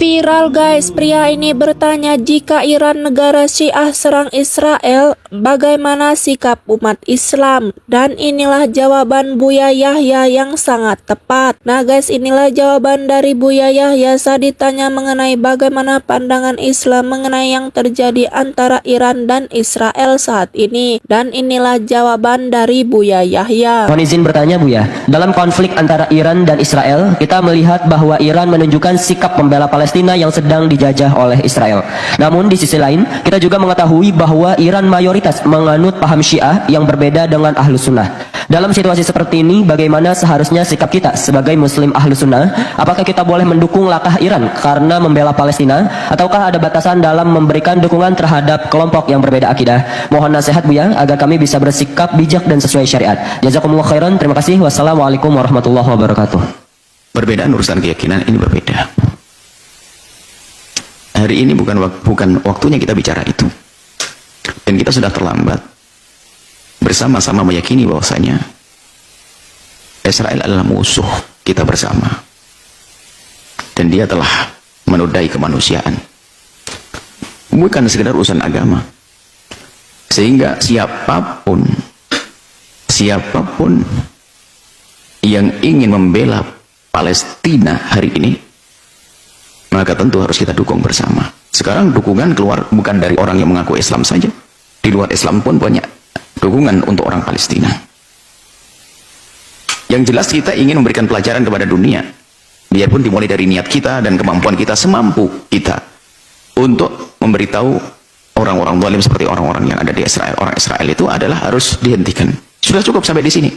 Viral guys, pria ini bertanya jika Iran negara Syiah serang Israel, bagaimana sikap umat Islam? Dan inilah jawaban Buya Yahya yang sangat tepat. Nah guys, inilah jawaban dari Buya Yahya saat ditanya mengenai bagaimana pandangan Islam mengenai yang terjadi antara Iran dan Israel saat ini. Dan inilah jawaban dari Buya Yahya. Mohon izin bertanya Buya, dalam konflik antara Iran dan Israel, kita melihat bahwa Iran menunjukkan sikap pembela Palestina yang sedang dijajah oleh Israel. Namun di sisi lain, kita juga mengetahui bahwa Iran mayoritas menganut paham Syiah yang berbeda dengan Ahlus Sunnah. Dalam situasi seperti ini, bagaimana seharusnya sikap kita sebagai Muslim Ahlus Sunnah? Apakah kita boleh mendukung langkah Iran karena membela Palestina? Ataukah ada batasan dalam memberikan dukungan terhadap kelompok yang berbeda akidah? Mohon nasihat Buya agar kami bisa bersikap bijak dan sesuai syariat. Jazakumullah khairan. Terima kasih. Wassalamualaikum warahmatullahi wabarakatuh. Perbedaan urusan keyakinan ini berbeda. Hari ini bukan waktunya kita bicara itu. Dan kita sudah terlambat. Bersama-sama meyakini bahwasanya Israel adalah musuh kita bersama. Dan dia telah menodai kemanusiaan. Bukan sekedar urusan agama. Sehingga siapapun yang ingin membela Palestina hari ini, maka tentu harus kita dukung bersama. Sekarang dukungan keluar bukan dari orang yang mengaku Islam saja. Di luar Islam pun banyak dukungan untuk orang Palestina. Yang jelas kita ingin memberikan pelajaran kepada dunia. Biarpun dimulai dari niat kita dan kemampuan kita semampu kita untuk memberitahu orang-orang zalim seperti orang-orang yang ada di Israel. Orang Israel itu adalah harus dihentikan. Sudah cukup sampai di sini.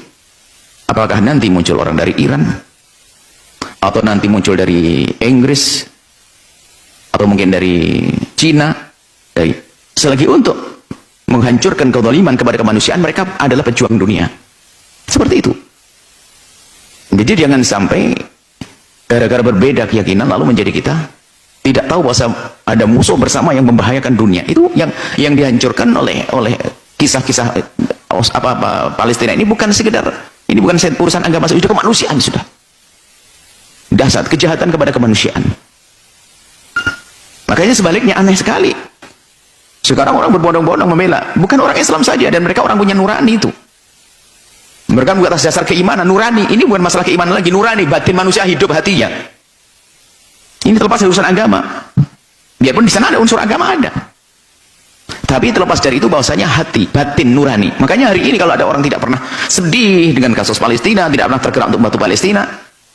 Apakah nanti muncul orang dari Iran? Atau nanti muncul dari Inggris? Atau mungkin dari Cina? Selagi untuk menghancurkan kezaliman kepada kemanusiaan, mereka adalah pejuang dunia. Seperti itu. Jadi jangan sampai gara-gara berbeda keyakinan lalu menjadi kita tidak tahu bahwa ada musuh bersama yang membahayakan dunia. Itu yang dihancurkan oleh kisah-kisah Palestina ini bukan sekedar, ini bukan urusan agama, itu kemanusiaan sudah. Dahsyat kejahatan kepada kemanusiaan. Makanya sebaliknya aneh sekali. Sekarang orang berbondong-bondong membela, bukan orang Islam saja, dan mereka orang punya nurani itu. Mereka bukan atas dasar keimanan, nurani. Ini bukan masalah keimanan lagi, nurani, batin manusia hidup hatinya. Ini terlepas dari urusan agama. Biarpun di sana ada unsur agama ada. Tapi terlepas dari itu bahwasanya hati, batin, nurani. Makanya hari ini kalau ada orang tidak pernah sedih dengan kasus Palestina, tidak pernah tergerak untuk membantu Palestina,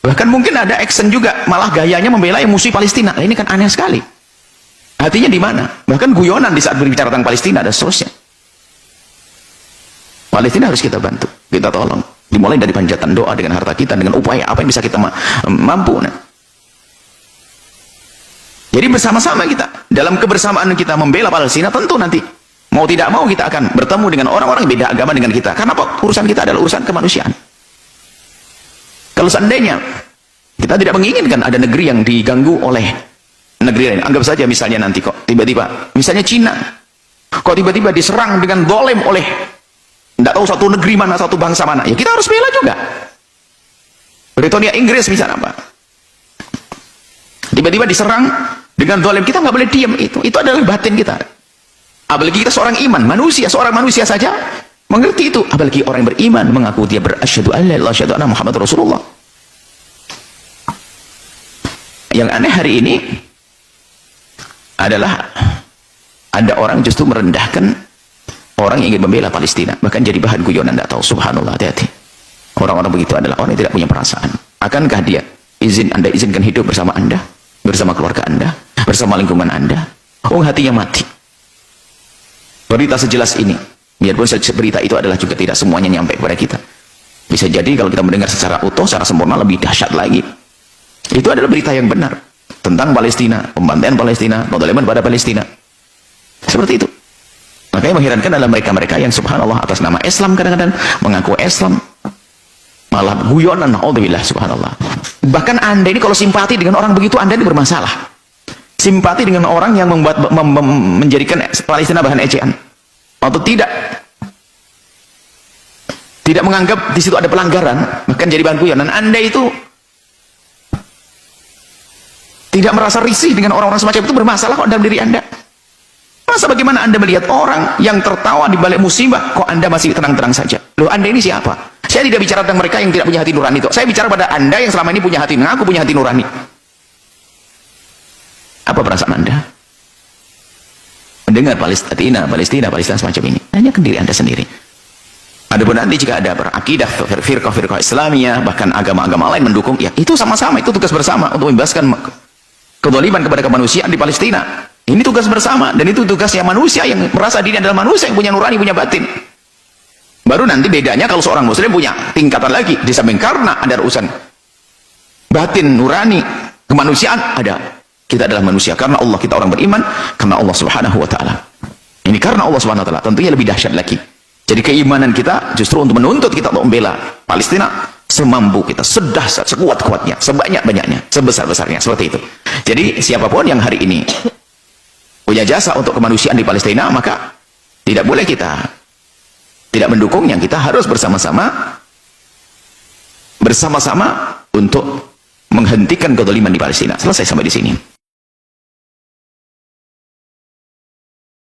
bahkan mungkin ada action juga, malah gayanya membela yang musuh Palestina. Nah, ini kan aneh sekali. Hatinya di mana? Bahkan guyonan di saat berbicara tentang Palestina dan seterusnya. Palestina harus kita bantu, kita tolong. Dimulai dari panjatan doa dengan harta kita, dengan upaya apa yang bisa kita mampu. Nah. Jadi bersama-sama kita, dalam kebersamaan kita membela Palestina, tentu nanti mau tidak mau kita akan bertemu dengan orang-orang yang beda agama dengan kita. Karena apa? Urusan kita adalah urusan kemanusiaan. Kalau seandainya kita tidak menginginkan ada negeri yang diganggu oleh negeri lain, anggap saja misalnya nanti kok tiba-tiba, misalnya Cina, kok tiba-tiba diserang dengan zalim oleh tidak tahu satu negeri mana, satu bangsa mana, ya kita harus bela juga. Britania Inggris misalnya apa? Tiba-tiba diserang dengan zalim, kita nggak boleh diam. Itu adalah batin kita. Apalagi kita seorang iman, seorang manusia saja mengerti itu. Apalagi orang yang beriman mengaku dia berasyhadu an la ilaha illallah, asyhadu anna Muhammad Rasulullah. Yang aneh hari ini adalah ada orang justru merendahkan orang yang ingin membela Palestina, bahkan jadi bahan guyonan. Tidak tahu, subhanallah, hati-hati. Orang-orang begitu adalah orang yang tidak punya perasaan. Akankah dia Anda izinkan hidup bersama Anda, bersama keluarga Anda, bersama lingkungan Anda? Oh, hatinya mati. Berita sejelas ini, biarpun berita itu adalah juga tidak semuanya nyampe kepada kita. Bisa jadi kalau kita mendengar secara utuh, secara sempurna, lebih dahsyat lagi. Itu adalah berita yang benar tentang Palestina, pembantaian Palestina, kezaliman pada Palestina. Seperti itu. Makanya mengherankan adalah mereka-mereka yang subhanallah atas nama Islam kadang-kadang mengaku Islam, malah guyonan, naudzubillah, subhanallah. Bahkan Anda ini kalau simpati dengan orang begitu, Anda ini bermasalah. Simpati dengan orang yang menjadikan Palestina bahan ejaan, atau tidak menganggap di situ ada pelanggaran, bahkan jadi bahan guyonan, Anda itu Tidak merasa risih dengan orang-orang semacam itu, bermasalah kok dalam diri Anda. Masa bagaimana Anda melihat orang yang tertawa di balik musibah, kok Anda masih tenang-tenang saja? Loh, Anda ini siapa? Saya tidak bicara tentang mereka yang tidak punya hati nurani itu. Saya bicara pada Anda yang selama ini punya hati, mengaku punya hati nurani. Apa perasaan Anda mendengar Palestina semacam ini? Hanya ke diri Anda sendiri. Adapun nanti jika ada berakidah firqah Islamiyah, bahkan agama-agama lain mendukung, ya itu sama-sama, itu tugas bersama untuk membebaskan kezaliman kepada kemanusiaan di Palestina. Ini tugas bersama, dan itu tugasnya manusia yang merasa diri adalah manusia yang punya nurani, punya batin. Baru nanti bedanya kalau seorang muslim punya tingkatan lagi, di samping karena ada urusan batin, nurani, kemanusiaan, ada. Kita adalah manusia karena Allah, kita orang beriman karena Allah Subhanahu wa taala. Ini karena Allah Subhanahu wa taala, tentunya lebih dahsyat lagi. Jadi keimanan kita justru untuk menuntut kita untuk membela Palestina semampu kita, sedahsyat, sekuat-kuatnya, sebanyak-banyaknya, sebesar-besarnya, seperti itu. Jadi siapapun yang hari ini punya jasa untuk kemanusiaan di Palestina, maka tidak boleh kita tidak mendukungnya. Kita harus bersama-sama untuk menghentikan kezaliman di Palestina. Selesai sampai di sini.